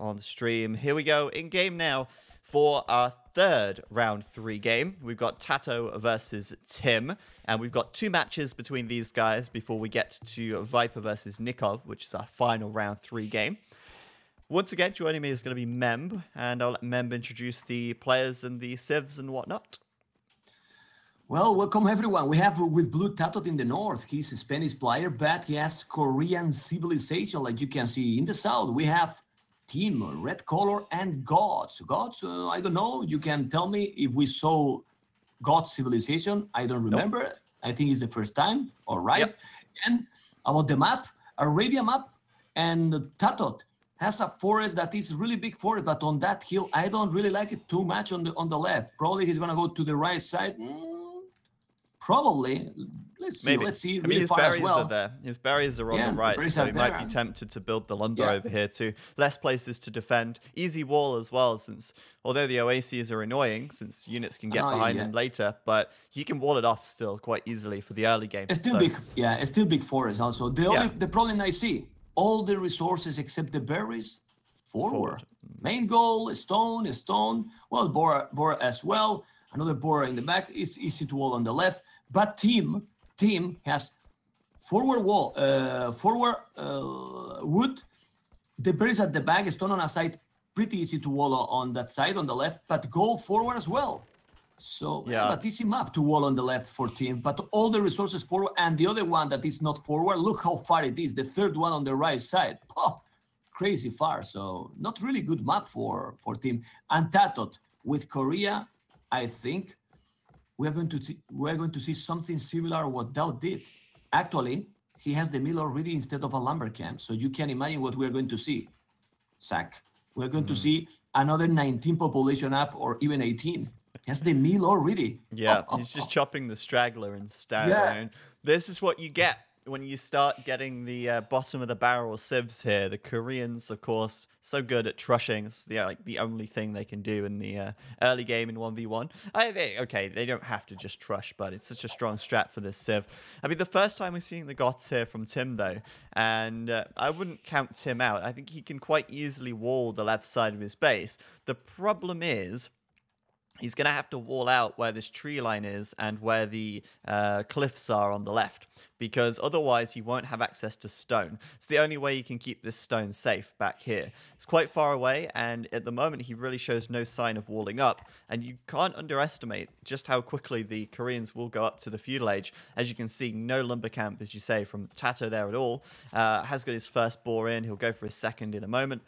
on the stream. Here we go in game now for our third round 3 game. We've got TaToH versus Tim, and we've got 2 matches between these guys before we get to Viper versus Nikov, which is our final round 3 game. Once again, joining me is going to be Memb, and I'll let Memb introduce the players and the civs and whatnot. Well, welcome everyone. We have with blue TaToH in the north. He's a Spanish player, but he has Korean civilization, like you can see. In the south, we have Team, red color, and Gods. Gods, I don't know. You can tell me if we saw God civilization. I don't remember. Nope. I think it's the first time. All right. Yep. And about the map, Arabia map, and TaToH has a forest that is really big forest, but on that hill, I don't really like it too much on the left. Probably he's gonna go to the right side. Probably. Let's see. Maybe. Let's see. I mean, his berries are there. His berries are on the right, so he might be tempted to build the lumber over here too. Less places to defend. Easy wall as well, since although the oases are annoying, since units can get behind them later, but he can wall it off still quite easily for the early game. It's still big. Yeah, it's still big forest also. The problem I see, all the resources except the berries forward. Main goal, stone. Well, boar as well. Another boar in the back. It's easy to wall on the left. But team has forward wall, forward wood. The berries at the back, stone on a side. Pretty easy to wall on that side on the left. But go forward as well. So but easy map to wall on the left for team. But all the resources forward, and the other one that is not forward. Look how far it is. The third one on the right side. Oh, crazy far. So not really good map for team. And TaToH with Korea. I think we're going to see something similar what Dao did. Actually, he has the mill already instead of a lumber camp. So you can imagine what we're going to see. Zach, we're going to see another 19 population up or even 18. He has the mill already. Yeah, he's just chopping the straggler instead. Yeah. This is what you get when you start getting the bottom of the barrel civs here. The Koreans, of course, so good at trushing. It's the only thing they can do in the early game in 1v1. They don't have to just trush, but it's such a strong strat for this civ. I mean, the first time we're seeing the Goths here from Tim, though, and I wouldn't count Tim out. I think he can quite easily wall the left side of his base. The problem is, he's going to have to wall out where this tree line is and where the cliffs are on the left, because otherwise he won't have access to stone. It's the only way you can keep this stone safe back here. It's quite far away, and at the moment he really shows no sign of walling up, and you can't underestimate just how quickly the Koreans will go up to the feudal age. As you can see, no lumber camp, as you say, from TaToH there at all. Has got his first boar in. He'll go for his second in a moment.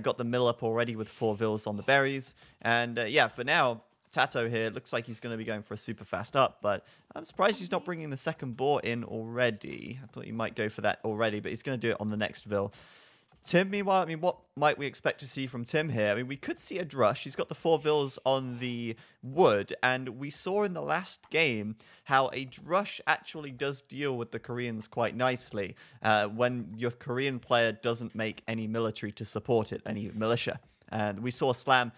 Got the mill up already with 4 vills on the berries, and for now, TaToH here looks like he's going to be going for a super fast up, but I'm surprised he's not bringing the second boar in already. I thought he might go for that already, but he's going to do it on the next vill. Tim, meanwhile, I mean, what might we expect to see from Tim here? I mean, we could see a drush. He's got the 4 vills on the wood, and we saw in the last game how a drush actually does deal with the Koreans quite nicely when your Korean player doesn't make any military to support it, any militia. And we saw Slam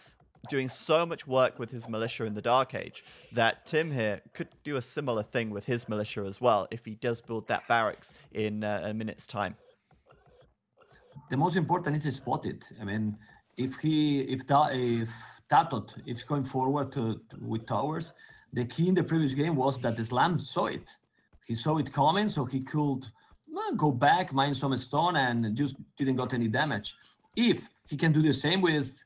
doing so much work with his militia in the Dark Age that Tim here could do a similar thing with his militia as well if he does build that barracks in a minute's time. The most important is to spot it. I mean, if TaToH is going forward with towers, the key in the previous game was that the Slam saw it. He saw it coming, so he could go back, mine some stone, and just didn't got any damage. If he can do the same with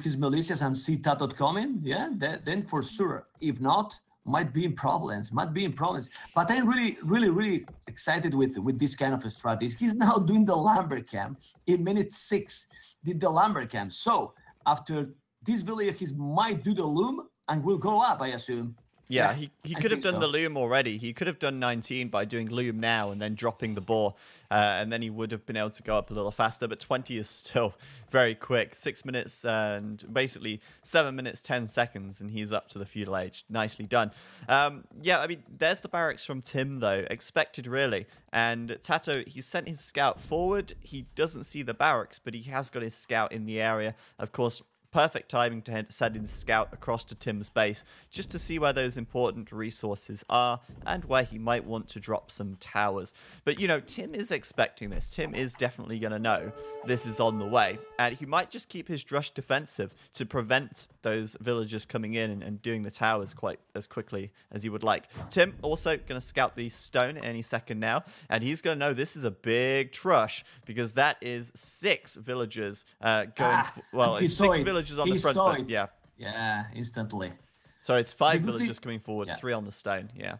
his militias and see TaToH coming, then for sure. If not, might be in problems. But I'm really excited with this kind of strategy. He's now doing the lumber camp. In minute 6, did the lumber camp. So after this village, he might do the loom and will go up, I assume. Yeah, he could have done the loom already. He could have done 19 by doing loom now and then dropping the boar. And then he would have been able to go up a little faster. But 20 is still very quick. 6 minutes and basically 7 minutes, 10 seconds. And he's up to the feudal age. Nicely done. I mean, there's the barracks from Tim, though. Expected, really. And TaToH, he sent his scout forward. He doesn't see the barracks, but he has got his scout in the area. Of course, perfect timing to send in Scout across to Tim's base, just to see where those important resources are and where he might want to drop some towers. But, you know, Tim is expecting this. Tim is definitely going to know this is on the way, and he might just keep his Drush defensive to prevent those villagers coming in and doing the towers quite as quickly as he would like. Tim also going to scout the stone any second now, and he's going to know this is a big Trush, because that is 6 villagers going... well, it's 6 villagers on the front, but yeah. Yeah, instantly. So it's 5 villagers coming forward, 3 on the stone, yeah.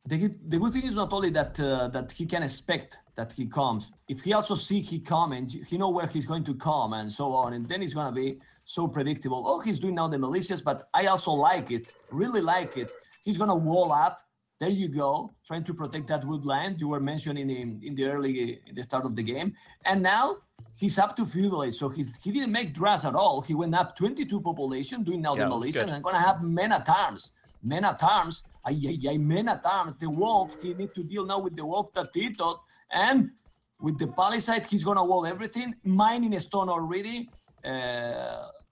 The good thing is not only that that he can expect that he comes. If he also see he coming, he know where he's going to come and so on, and then it's gonna be so predictable. Oh, he's doing now the militias, but I also like it, really like it. He's gonna wall up. There you go, trying to protect that woodland you were mentioning in the start of the game, and now he's up to feudalist. So he didn't make Dras at all. He went up 22 population, doing now the militias, and gonna have men at arms. Men at arms. Men at arms. The wolf, he need to deal now with the wolf TaToH, and with the palisade, he's gonna wall everything. Mining stone already.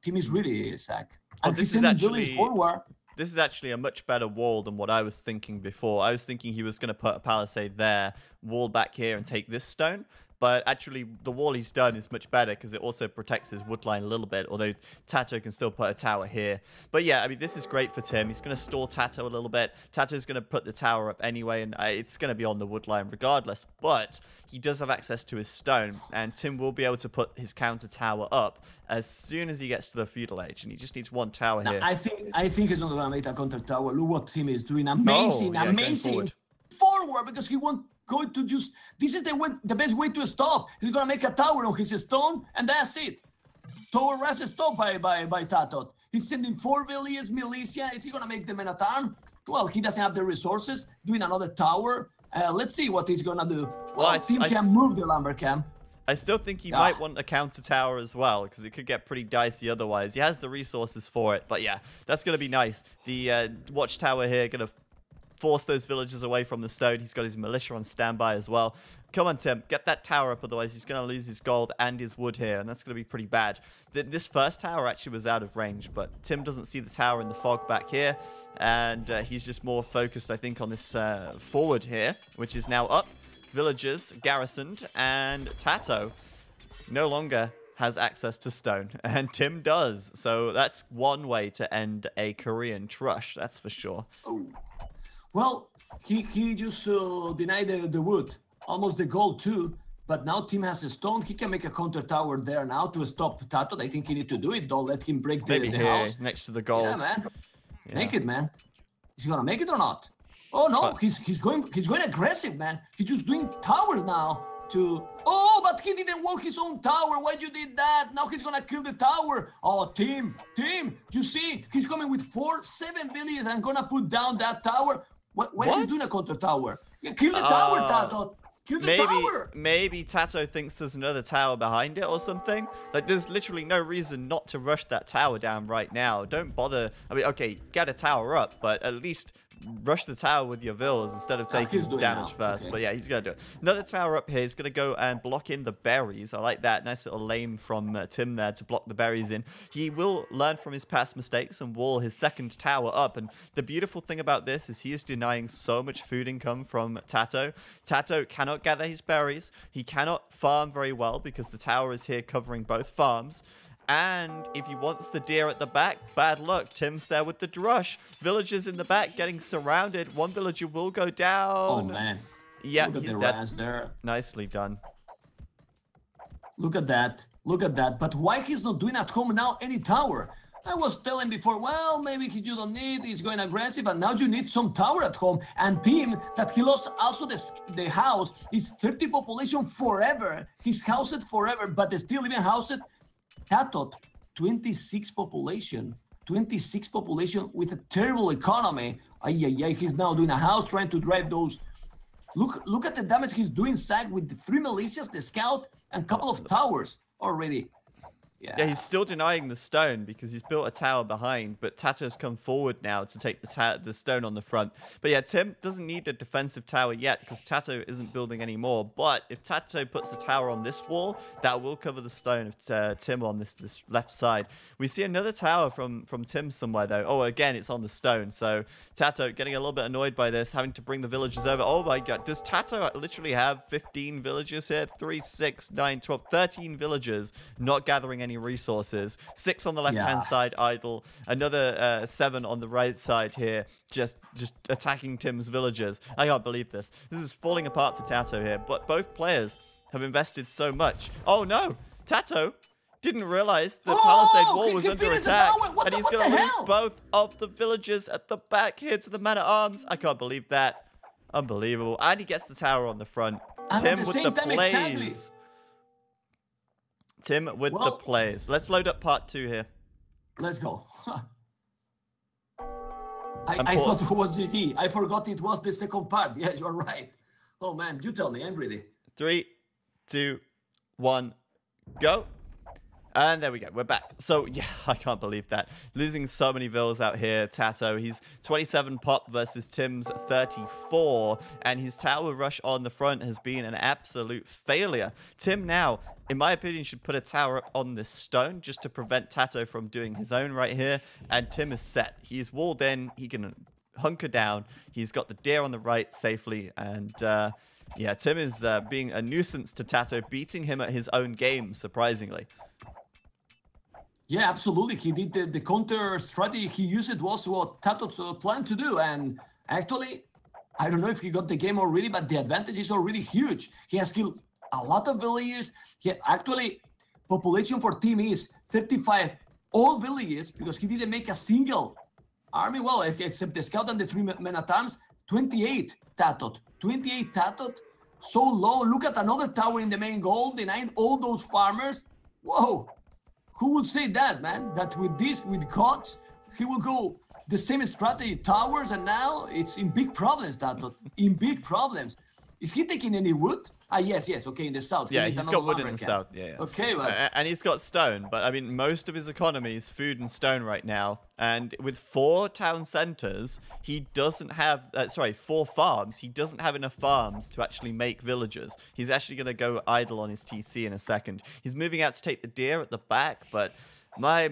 Team is really sack. And he's sending village forward. This is actually a much better wall than what I was thinking before. I was thinking he was going to put a palisade there, wall back here, and take this stone. But actually, the wall he's done is much better because it also protects his wood line a little bit, although TaToH can still put a tower here. But yeah, I mean, this is great for Tim. He's going to stall TaToH a little bit. TaToH's going to put the tower up anyway, and it's going to be on the wood line regardless. But he does have access to his stone, and Tim will be able to put his counter tower up as soon as he gets to the feudal age, and he just needs 1 tower here. I think he's not going to make a counter tower. Look what Tim is doing. Amazing, amazing. Forward, because he won't go to just... This is the best way to stop. He's going to make a tower on his stone, and that's it. Tower rest stopped by TaToH. He's sending 4 villages, militia. Is he going to make the men at arm? Well, he doesn't have the resources. Doing another tower. Let's see what he's going to do. Well, Tim can move the lumber camp. I still think he might want a counter tower as well, because it could get pretty dicey otherwise. He has the resources for it, but yeah, that's going to be nice. The watchtower here going to force those villagers away from the stone. He's got his militia on standby as well. Come on, Tim, get that tower up, otherwise he's going to lose his gold and his wood here, and that's going to be pretty bad. This first tower actually was out of range, but Tim doesn't see the tower in the fog back here, and he's just more focused, I think, on this forward here, which is now up. Villagers garrisoned, and TaToH no longer has access to stone, and Tim does. So that's one way to end a Korean Trush, that's for sure. Oh. Well, he just denied the wood, almost the gold too, but now Tim has a stone. He can make a counter tower there now to stop TaToH. I think he need to do it. Don't let him break the house. Next to the gold. Yeah, man. Yeah. Make it, man. Is he gonna make it or not? Oh no, he's going aggressive, man. He's just doing towers now to... Oh, but he didn't wall his own tower. Why you did that? Now he's gonna kill the tower. Oh, Tim, you see, he's coming with 7 villages and gonna put down that tower. Why is he doing a counter tower? Yeah, kill the tower, TaToH. Kill the tower. Maybe TaToH thinks there's another tower behind it or something. Like, there's literally no reason not to rush that tower down right now. Don't bother. I mean, okay, get a tower up, but at least rush the tower with your villas instead of taking damage first. Okay. But yeah, he's going to do it. Another tower up here is going to go and block in the berries. I like that. Nice little lane from Tim there to block the berries in. He will learn from his past mistakes and wall his second tower up. And the beautiful thing about this is he is denying so much food income from TaToH. TaToH cannot gather his berries. He cannot farm very well because the tower is here covering both farms. And if he wants the deer at the back, bad luck. Tim's there with the drush. Villagers in the back getting surrounded. One villager will go down. Oh, man. Yeah, he's dead. There. Nicely done. Look at that. Look at that. But why he's not doing at home now any tower? I was telling before, well, maybe you don't need, he's going aggressive, and now you need some tower at home. And Tim, that he lost also the house, is 30 population forever. He's housed forever, but they still even housed. TaToH, 26 population. 26 population with a terrible economy. He's now doing a house, trying to drive those. Look at the damage he's doing, Zach, with the 3 militias, the scout, and a couple of towers already. Yeah, he's still denying the stone because he's built a tower behind, but TaToH's come forward now to take the stone on the front. But yeah, Tim doesn't need a defensive tower yet because TaToH isn't building anymore. But if TaToH puts a tower on this wall, that will cover the stone of Tim on this left side. We see another tower from Tim somewhere, though. Oh, again, it's on the stone. So TaToH getting a little bit annoyed by this, having to bring the villagers over. Oh my god, does TaToH literally have 15 villagers here? 3, 6, 9, 12, 13 villagers not gathering any resources. 6 on the left-hand side idle. Another 7 on the right side here, just attacking Tim's villagers. I can't believe this. This is falling apart for TaToH here, but both players have invested so much. Oh no! TaToH didn't realize the palisade wall was under attack, and he's going to lose both of the villagers at the back here to the man-at-arms. I can't believe that. Unbelievable. And he gets the tower on the front. Tim with the plays. Tim with the plays. Let's load up part 2 here. Let's go. I thought it was GG. I forgot it was the second part. Yes, you're right. Oh man, you tell me. I'm ready. 3, 2, 1, go. And there we go. We're back. So, yeah, I can't believe that. Losing so many vills out here. TaToH, he's 27 pop versus Tim's 34. And his tower rush on the front has been an absolute failure. Tim now, in my opinion, should put a tower up on this stone just to prevent TaToH from doing his own right here. And Tim is set. He's walled in. He can hunker down. He's got the deer on the right safely. And, yeah, Tim is being a nuisance to TaToH, beating him at his own game, surprisingly. Yeah, absolutely. He did the counter strategy he used was what TaToH planned to do. And actually, I don't know if he got the game already, but the advantage is already huge. He has killed a lot of villagers. Actually, population for Team is 35 all villages because he didn't make a single army. Well, except the scout and the 3 men-at-arms. 28 TaToH. 28 TaToH. So low. Look at another tower in the main goal. Denying all those farmers. Whoa. Who would say that, man? That with gods, he will go the same strategy, towers, and now it's in big problems, TaToH. In big problems. Is he taking any wood? Ah, yes, okay, in the south. Yeah, he's got wood in the south, yeah. Okay, but... And he's got stone, but I mean, most of his economy is food and stone right now. And with 4 town centers, he doesn't have, 4 farms, he doesn't have enough farms to actually make villages. He's actually going to go idle on his TC in a second. He's moving out to take the deer at the back, but my.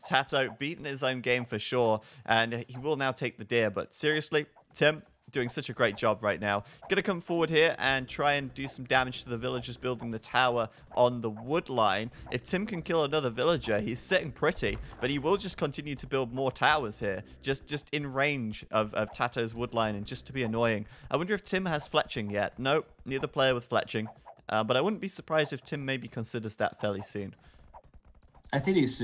TaToH beaten his own game for sure, and he will now take the deer. But seriously, Tim, doing such a great job right now. Gonna come forward here and try and do some damage to the villagers building the tower on the wood line. If Tim can kill another villager, he's sitting pretty, but he will just continue to build more towers here, just in range of TaToH's wood line and just to be annoying. I wonder if Tim has fletching yet. Nope, neither player with fletching. But I wouldn't be surprised if Tim maybe considers that fairly soon. I think it's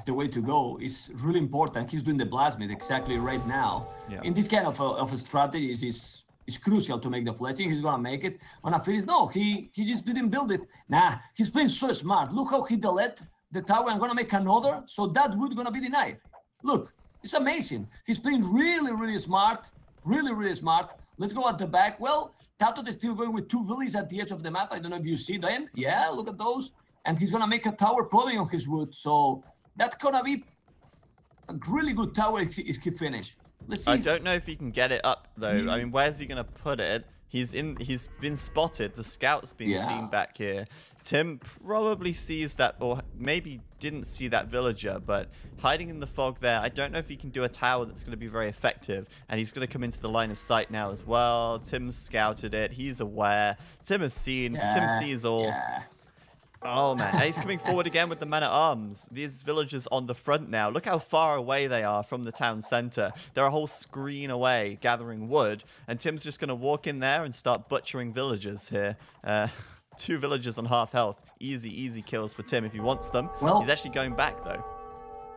the way to go. It's really important. He's doing the blasmid exactly right now. Yeah. In this kind of strategies, it's crucial to make the fletching. He's gonna make it. On a finish, no, he just didn't build it. Nah, he's playing so smart. Look how he delayed the tower. I'm gonna make another, so that wood gonna be denied. Look, it's amazing. He's playing really smart. Really smart. Let's go at the back. Well, TaToH is still going with 2 villages at the edge of the map. I don't know if you see them. Yeah, look at those. And he's gonna make a tower probably on his wood. So that's gonna be a really good tower if he finish. Let's see. I don't know if he can get it up though. I mean, where's he gonna put it? He's been spotted. The scout's been seen back here. Tim probably sees that, or maybe didn't see that villager, but hiding in the fog there. I don't know if he can do a tower that's going to be very effective. And he's going to come into the line of sight now as well. Tim's scouted it. He's aware. Tim has seen. Tim sees all. Yeah. Oh, man. And he's coming forward again with the men-at-arms. These villagers on the front now. Look how far away they are from the town center. They're a whole screen away gathering wood. And Tim's just going to walk in there and start butchering villagers here. 2 villagers on half health. Easy kills for Tim if he wants them. Well, he's actually going back, though.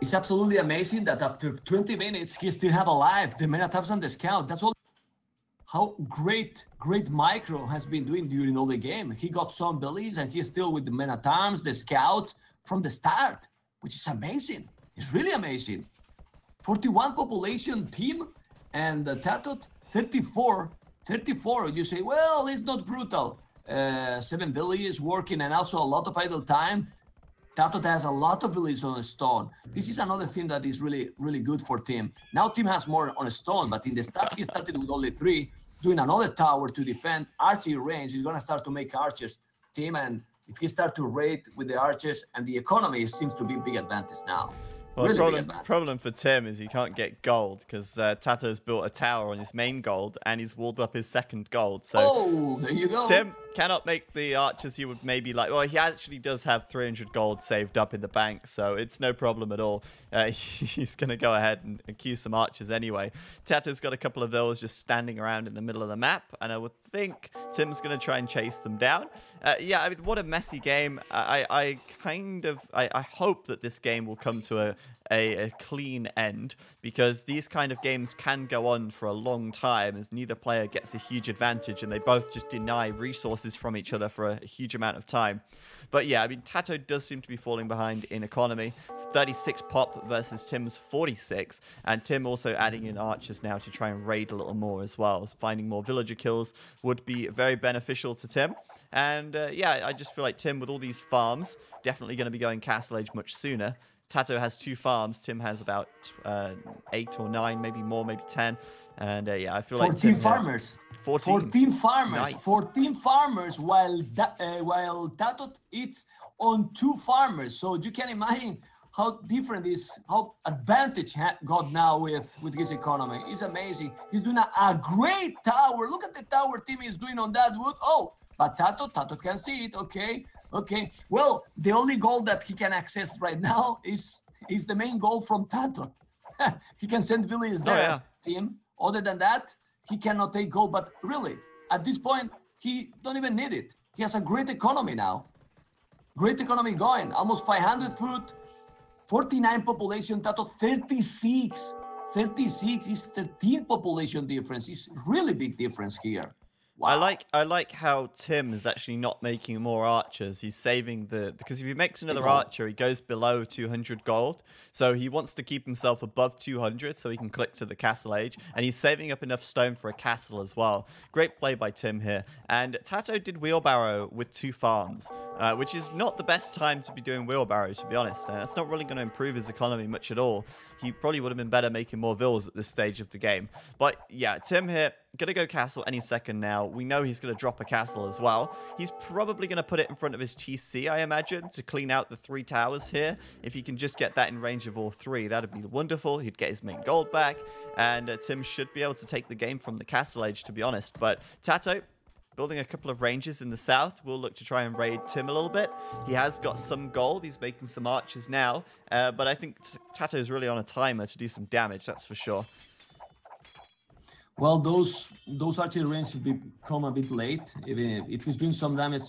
It's absolutely amazing that after 20 minutes, he still have alive. The men-at-arms and the scout. That's all. How great Micro has been doing during all the game. He got some bellies and he's still with the men-at-arms, the scout from the start, which is amazing. It's really amazing. 41 population team and TaToH 34. You say, well, it's not brutal. 7 villages working and also a lot of idle time. TaToH has a lot of villages on stone. This is another thing that is really, really good for Tim. Now Tim has more on stone, but in the start he started with only 3, doing another tower to defend archery range. He's gonna start to make archers, Tim, and if he start to raid with the archers and the economy seems to be a big advantage now. Well, Really the problem for Tim is he can't get gold because TaToH's built a tower on his main gold and he's walled up his second gold. So there you go. Tim cannot make the archers he would maybe like. Well, he actually does have 300 gold saved up in the bank, so it's no problem at all. He's going to go ahead and queue some archers anyway. TaToH's got a couple of those just standing around in the middle of the map, and I would think Tim's going to try and chase them down. Yeah, I mean, what a messy game. I hope that this game will come to a clean end, because these kind of games can go on for a long time as neither player gets a huge advantage and they both just deny resources from each other for a huge amount of time. But yeah, I mean, TaToH does seem to be falling behind in economy. 36 pop versus Tim's 46, and Tim also adding in archers now to try and raid a little more as well. Finding more villager kills would be very beneficial to Tim. And yeah, I just feel like Tim, with all these farms, definitely going to be going Castle Age much sooner. TaToH has 2 farms. Tim has about 8 or 9, maybe more, maybe 10. And yeah, I feel 14 like Tim, farmers. 14 farmers. Nice. 14 farmers, while TaToH it's on 2 farmers. So you can imagine how different this, how advantage got now with his economy. It's amazing. He's doing a great tower. Look at the tower Tim is doing on that wood. Oh, but TaToH can see it. Okay. Well, the only goal that he can access right now is the main goal from TaToH. He can send villages there, Tim. Other than that, he cannot take gold. But really, at this point, he don't even need it. He has a great economy now. Great economy going. Almost 500 food, 49 population. TaToH 36. 36 is 13 population difference. It's really big difference here. Wow. I like how Tim is actually not making more archers. He's saving because if he makes another archer, he goes below 200 gold. So he wants to keep himself above 200 so he can click to the castle age. And he's saving up enough stone for a castle as well. Great play by Tim here. And TaToH did wheelbarrow with 2 farms, which is not the best time to be doing wheelbarrow, to be honest. And that's not really going to improve his economy much at all. He probably would have been better making more vills at this stage of the game. But yeah, Tim here, going to go castle any second now. We know he's going to drop a castle as well. He's probably going to put it in front of his TC, I imagine, to clean out the 3 towers here. If he can just get that in range of all 3, that'd be wonderful. He'd get his main gold back, and Tim should be able to take the game from the castle age, to be honest. But TaToH, building a couple of ranges in the south, we'll look to try and raid Tim a little bit. He has got some gold. He's making some archers now, but I think TaToH is really on a timer to do some damage, that's for sure. Well, those archery ranges become a bit late. Even if he's doing some damage,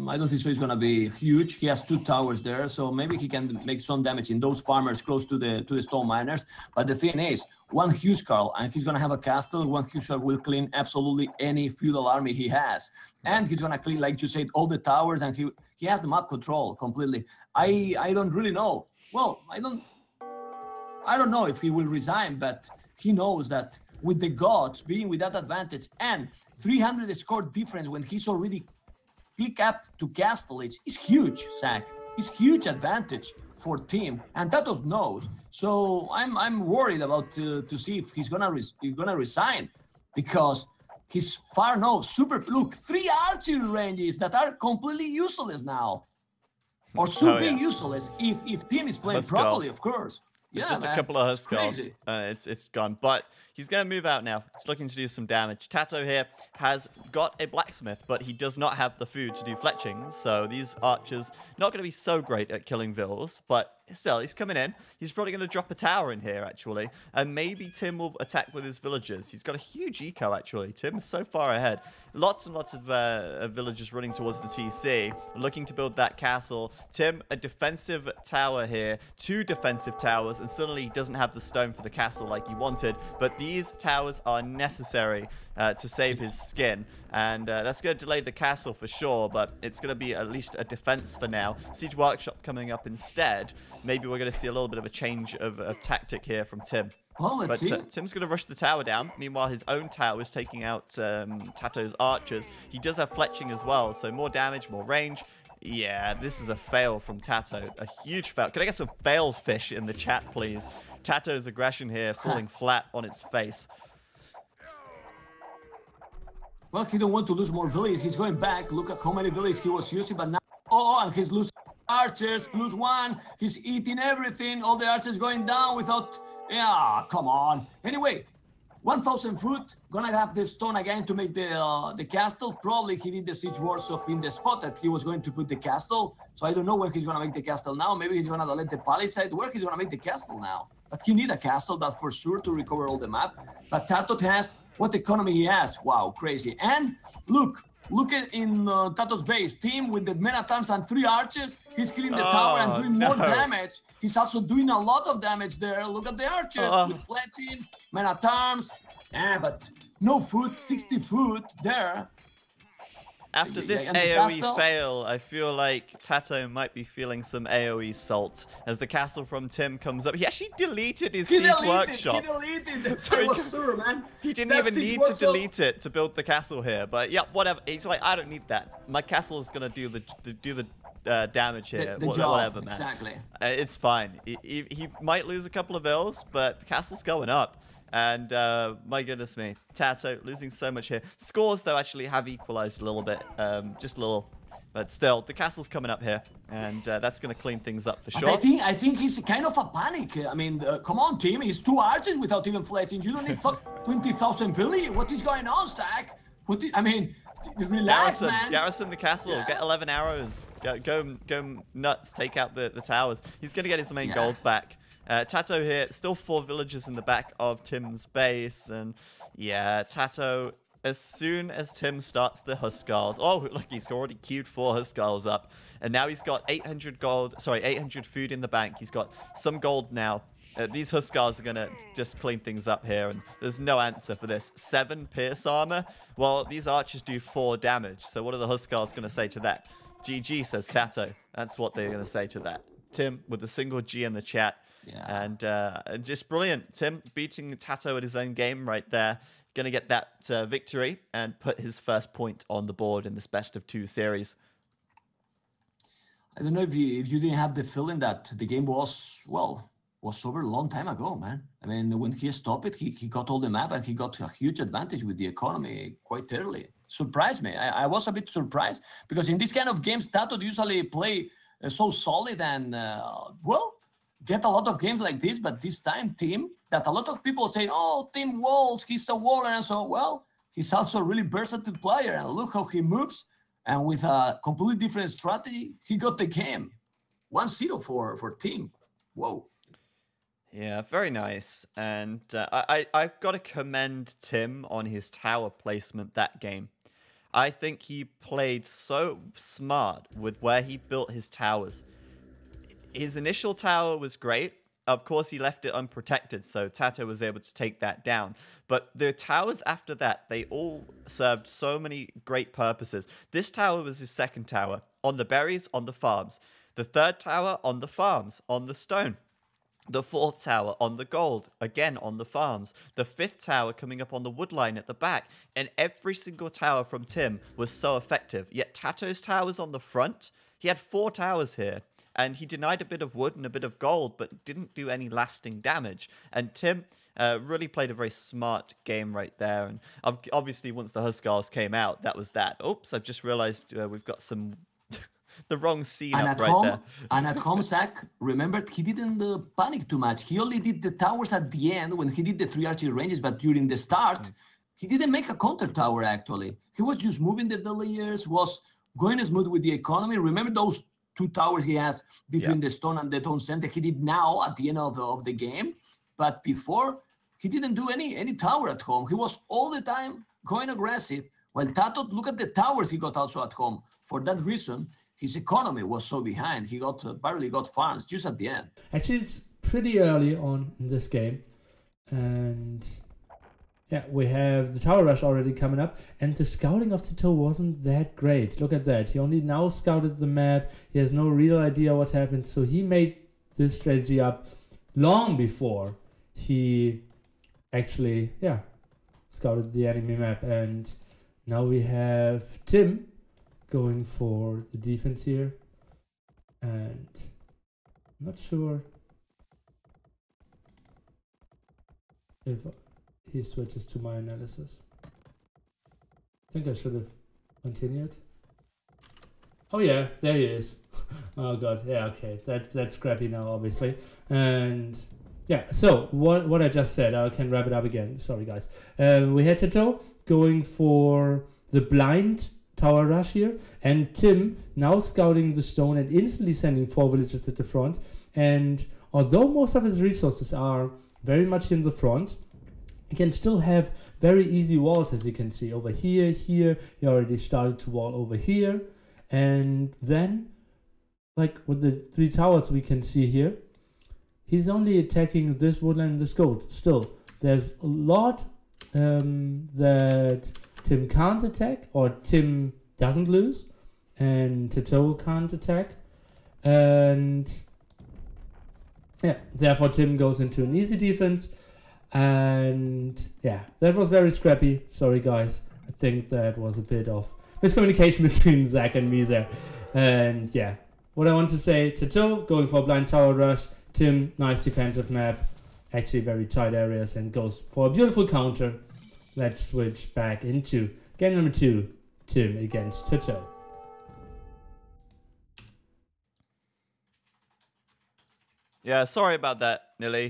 I don't think so. It's gonna be huge. He has 2 towers there, so maybe he can make some damage in those farmers close to the stone miners. But the thing is, one Huscarl, and if he's gonna have a castle, one Huscarl will clean absolutely any feudal army he has, and he's gonna clean, like you said, all the towers, and he has the map control completely. I don't really know. Well, I don't know if he will resign, but he knows that with the gods being with that advantage and 300 score difference when he's already click up to castle age is huge, Zach. It's huge advantage for Tim, and TaToH knows. So I'm worried about to see if he's gonna resign, because he's far no super. Look, 3 archery ranges that are completely useless now, or should be useless if Tim is playing properly, of course. Yeah, just a couple of Huscarls. It's gone. But he's going to move out now. He's looking to do some damage. TaToH here has got a blacksmith, but he does not have the food to do fletchings. So these archers not going to be so great at killing vills, but still, he's coming in. He's probably going to drop a tower in here, actually. And maybe Tim will attack with his villagers. He's got a huge eco, actually. Tim's so far ahead. Lots and lots of villagers running towards the TC, looking to build that castle. Tim, a defensive tower here, 2 defensive towers, and suddenly he doesn't have the stone for the castle like he wanted. But these towers are necessary to save his skin, and that's going to delay the castle for sure, but it's going to be at least a defense for now. Siege Workshop coming up instead. Maybe we're going to see a little bit of a change of tactic here from Tim. Well, let's see. Tim's going to rush the tower down. Meanwhile, his own tower is taking out TaToH's archers. He does have fletching as well, so more damage, more range. Yeah, this is a fail from TaToH. A huge fail. Can I get some fail fish in the chat, please? TaToH's aggression here falling flat on its face. Well, he don't want to lose more villages. He's going back. Look at how many villages he was using, but now... Oh, and he's losing archers. +1. He's eating everything. All the archers going down without... Yeah, come on. Anyway, 1,000 foot. Gonna have the stone again to make the castle. Probably he did the siege workshop in the spot that he was going to put the castle. So I don't know where he's gonna make the castle now. Maybe he's gonna let the palisade. Where he's gonna make the castle now? But he need a castle, that's for sure, to recover all the map. But TaToH has what economy he has. Wow, crazy. And look at in TaToH's base team with the men at arms and 3 archers. He's killing the tower and doing more damage. He's also doing a lot of damage there. Look at the archers with fletching, men at arms. But no food, 60 food there. After this AoE fail, I feel like TaToH might be feeling some AoE salt as the castle from Tim comes up. He actually deleted his siege workshop. He deleted it. So I was sure, man. He didn't even need to delete it to build the castle here. But yeah, whatever. He's like, I don't need that. My castle is gonna do the damage here. The job, whatever, man. Exactly. It's fine. He might lose a couple of vills, but the castle's going up. And my goodness me, TaToH losing so much here. Scores, though, actually have equalized a little bit. Just a little. But still, the castle's coming up here. And that's going to clean things up for sure. I think he's kind of a panic. I mean, come on, team. He's 2 archers without even fletching. You don't need 20,000 billion. What is going on, Stack? I mean, relax, man. Garrison the castle. Yeah. Get 11 arrows. Go nuts. Take out the towers. He's going to get his main gold back. TaToH here, still 4 villagers in the back of Tim's base, and yeah, TaToH, as soon as Tim starts the Huskarls, oh look, he's already queued 4 Huskarls up, and now he's got 800 food in the bank. He's got some gold now. These Huskarls are gonna just clean things up here, and there's no answer for this. 7 pierce armor. Well, these archers do 4 damage, so what are the Huskarls gonna say to that? GG, says TaToH. That's what they're gonna say to that. Tim with a single G in the chat. Yeah. And just brilliant. Tim beating TaToH at his own game right there. Going to get that victory and put his first point on the board in this best of 2 series. I don't know if you didn't have the feeling that the game was over a long time ago, man. I mean, when he stopped it, he got all the map and he got a huge advantage with the economy quite early. Surprised me. I was a bit surprised because in this kind of games, TaToH usually play so solid and, get a lot of games like this, but this time, Tim, that a lot of people say, oh, Tim Walls, he's a waller, and so, well, he's also a really versatile player, and look how he moves, and with a completely different strategy, he got the game. 1-0 for Tim. Whoa. Yeah, very nice. And I've got to commend Tim on his tower placement that game. I think he played so smart with where he built his towers. His initial tower was great. Of course, he left it unprotected, so TaToH was able to take that down. But the towers after that, they all served so many great purposes. This tower was his second tower. On the berries, on the farms. The third tower, on the farms, on the stone. The 4th tower, on the gold, again on the farms. The 5th tower coming up on the wood line at the back. And every single tower from Tim was so effective. Yet TaToH's towers on the front, he had 4 towers here. And he denied a bit of wood and a bit of gold, but didn't do any lasting damage. And Tim really played a very smart game right there. And obviously, once the Huskarls came out, that was that. Oops, I've just realized we've got some... the wrong scene up right there. And at home, Zach, remembered he didn't panic too much. He only did the towers at the end when he did the 3 archery ranges, but during the start, he didn't make a counter tower, actually. He was just moving the villagers, was going smooth with the economy. Remember those 2 towers he has between the stone and the town center. He did now at the end of the game, but before he didn't do any tower at home. He was all the time going aggressive. While TaToH, look at the towers he got also at home. For that reason, his economy was so behind. He barely got farms just at the end. Actually, it's pretty early on in this game, and yeah, we have the tower rush already coming up, and the scouting of TaToH wasn't that great. Look at that. He only now scouted the map. He has no real idea what happened, so he made this strategy up long before he actually, scouted the enemy map. And now we have Tim going for the defense here. And I'm not sure if he switches to my analysis. I think I should have continued. Oh yeah, there he is. Oh god, yeah, okay, that's scrappy now, obviously. And yeah, so what I just said, I can wrap it up again. Sorry guys. We had TaToH going for the blind tower rush here, and Tim now scouting the stone and instantly sending 4 villagers at the front. And although most of his resources are very much in the front, he can still have very easy walls, as you can see over here. He already started to wall over here, and then like with the 3 towers we can see here, he's only attacking this woodland and this gold. Still, there's a lot that Tim can't attack, or Tim doesn't lose, and TaToH can't attack. And yeah, therefore Tim goes into an easy defense. And yeah, that was very scrappy. Sorry guys, I think that was a bit of miscommunication between Zach and me there. And yeah, what I want to say, TaToH going for a blind tower rush, Tim, nice defensive map, actually very tight areas, and goes for a beautiful counter. Let's switch back into game number 2, Tim against TaToH. Yeah, sorry about that, Nilly.